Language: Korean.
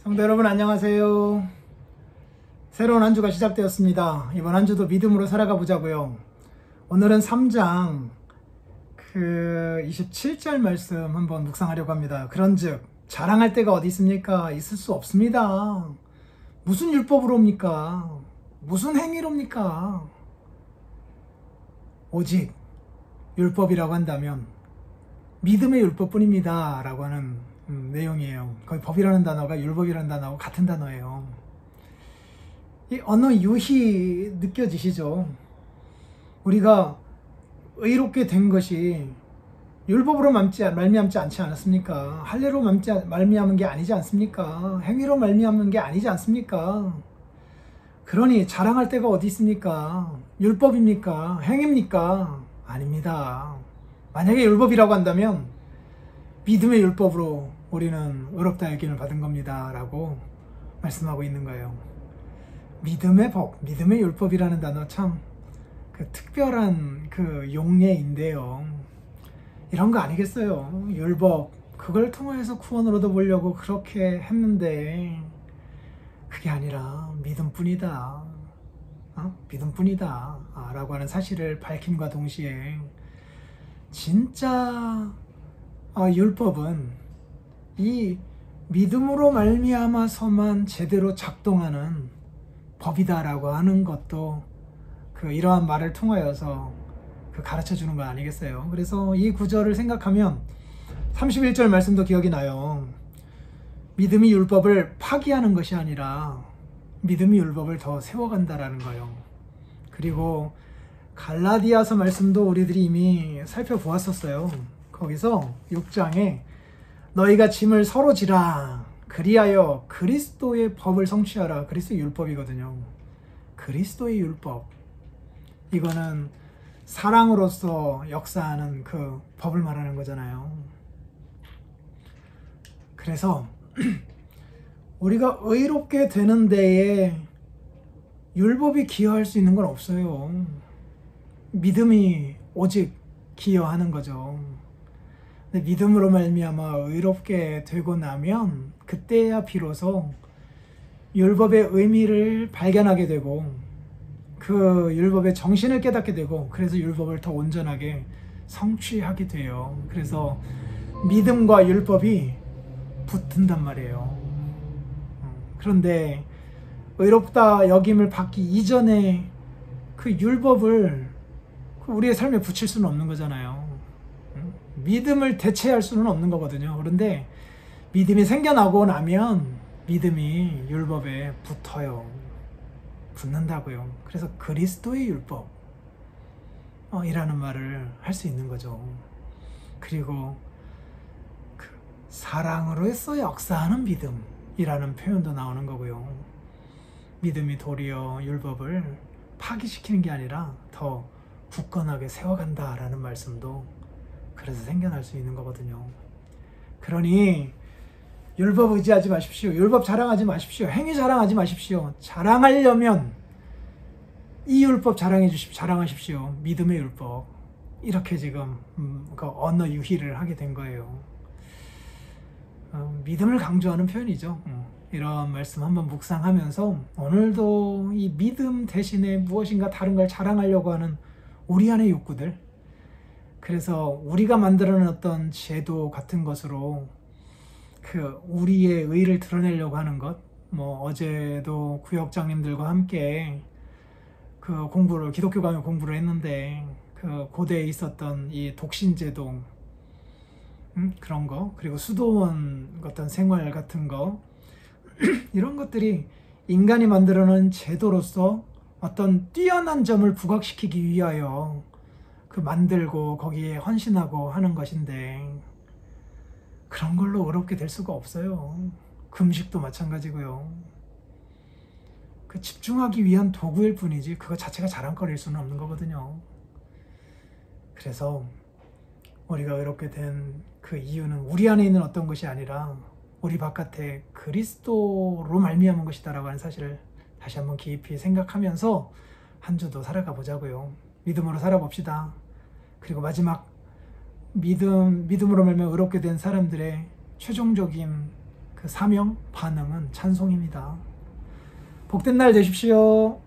성도 여러분 안녕하세요. 새로운 한 주가 시작되었습니다. 이번 한 주도 믿음으로 살아가 보자고요. 오늘은 3장 27절 말씀 한번 묵상하려고 합니다. 그런즉 자랑할 데가 어디 있습니까? 있을 수 없습니다. 무슨 율법으로입니까? 무슨 행위로입니까? 오직 율법이라고 한다면 믿음의 율법뿐입니다 라고 하는 내용이에요. 거의 법이라는 단어가 율법이라는 단어하고 같은 단어예요. 이 언어 유희 느껴지시죠? 우리가 의롭게 된 것이 율법으로 말미암지 않지 않았습니까? 할례로 말미암은 게 아니지 않습니까? 행위로 말미암은 게 아니지 않습니까? 그러니 자랑할 데가 어디 있습니까? 율법입니까? 행위입니까? 아닙니다. 만약에 율법이라고 한다면 믿음의 율법으로 우리는 의롭다 여김을 받은 겁니다 라고 말씀하고 있는 거예요. 믿음의 법, 믿음의 율법이라는 단어 참 특별한 용례인데요. 이런 거 아니겠어요? 율법, 그걸 통해서 구원을 얻어보려고 그렇게 했는데 그게 아니라 믿음뿐이다. 믿음뿐이다 라고 하는 사실을 밝힘과 동시에 진짜 율법은 이 믿음으로 말미암아서만 제대로 작동하는 법이다라고 하는 것도 이러한 말을 통하여서 가르쳐 주는 거 아니겠어요? 그래서 이 구절을 생각하면 31절 말씀도 기억이 나요. 믿음이 율법을 파기하는 것이 아니라 믿음이 율법을 더 세워간다라는 거예요. 그리고 갈라디아서 말씀도 우리들이 이미 살펴보았었어요. 거기서 6장에 너희가 짐을 서로 지라 그리하여 그리스도의 법을 성취하라. 그리스도의 율법이거든요. 그리스도의 율법, 이거는 사랑으로서 역사하는 그 법을 말하는 거잖아요. 그래서 우리가 의롭게 되는 데에 율법이 기여할 수 있는 건 없어요. 믿음이 오직 기여하는 거죠. 근데 믿음으로 말미암아 의롭게 되고 나면 그때야 비로소 율법의 의미를 발견하게 되고 그 율법의 정신을 깨닫게 되고 그래서 율법을 더 온전하게 성취하게 돼요. 그래서 믿음과 율법이 붙은단 말이에요. 그런데 의롭다 여김을 받기 이전에 그 율법을 우리의 삶에 붙일 수는 없는 거잖아요. 믿음을 대체할 수는 없는 거거든요. 그런데 믿음이 생겨나고 나면 믿음이 율법에 붙어요. 붙는다고요. 그래서 그리스도의 율법 이라는 말을 할 수 있는 거죠. 그리고 사랑으로서 역사하는 믿음이라는 표현도 나오는 거고요. 믿음이 도리어 율법을 파기시키는 게 아니라 더 굳건하게 세워간다라는 말씀도 그래서 생겨날 수 있는 거거든요. 그러니 율법 의지하지 마십시오. 율법 자랑하지 마십시오. 행위 자랑하지 마십시오. 자랑하려면 이 율법 자랑하십시오. 믿음의 율법. 이렇게 지금 언어 유희를 하게 된 거예요. 믿음을 강조하는 표현이죠. 이런 말씀 한번 묵상하면서 오늘도 이 믿음 대신에 무엇인가 다른 걸 자랑하려고 하는 우리 안의 욕구들, 그래서 우리가 만들어낸 어떤 제도 같은 것으로 우리의 의를 드러내려고 하는 것, 어제도 구역장님들과 함께 기독교 강의 공부를 했는데 고대에 있었던 이 독신제도 그런 거, 그리고 수도원 어떤 생활 같은 거 이런 것들이 인간이 만들어낸 제도로서 어떤 뛰어난 점을 부각시키기 위하여 만들고 거기에 헌신하고 하는 것인데 그런 걸로 의롭게 될 수가 없어요. 금식도 마찬가지고요. 집중하기 위한 도구일 뿐이지 그거 자체가 자랑거리일 수는 없는 거거든요. 그래서 우리가 의롭게 된 그 이유는 우리 안에 있는 어떤 것이 아니라 우리 바깥에 그리스도로 말미암은 것이다라고 하는 사실을 다시 한번 깊이 생각하면서 한 주도 살아가 보자고요. 믿음으로 살아봅시다. 그리고 마지막 믿음으로 말미암아 의롭게 된 사람들의 최종적인 그 사명 반응은 찬송입니다. 복된 날 되십시오.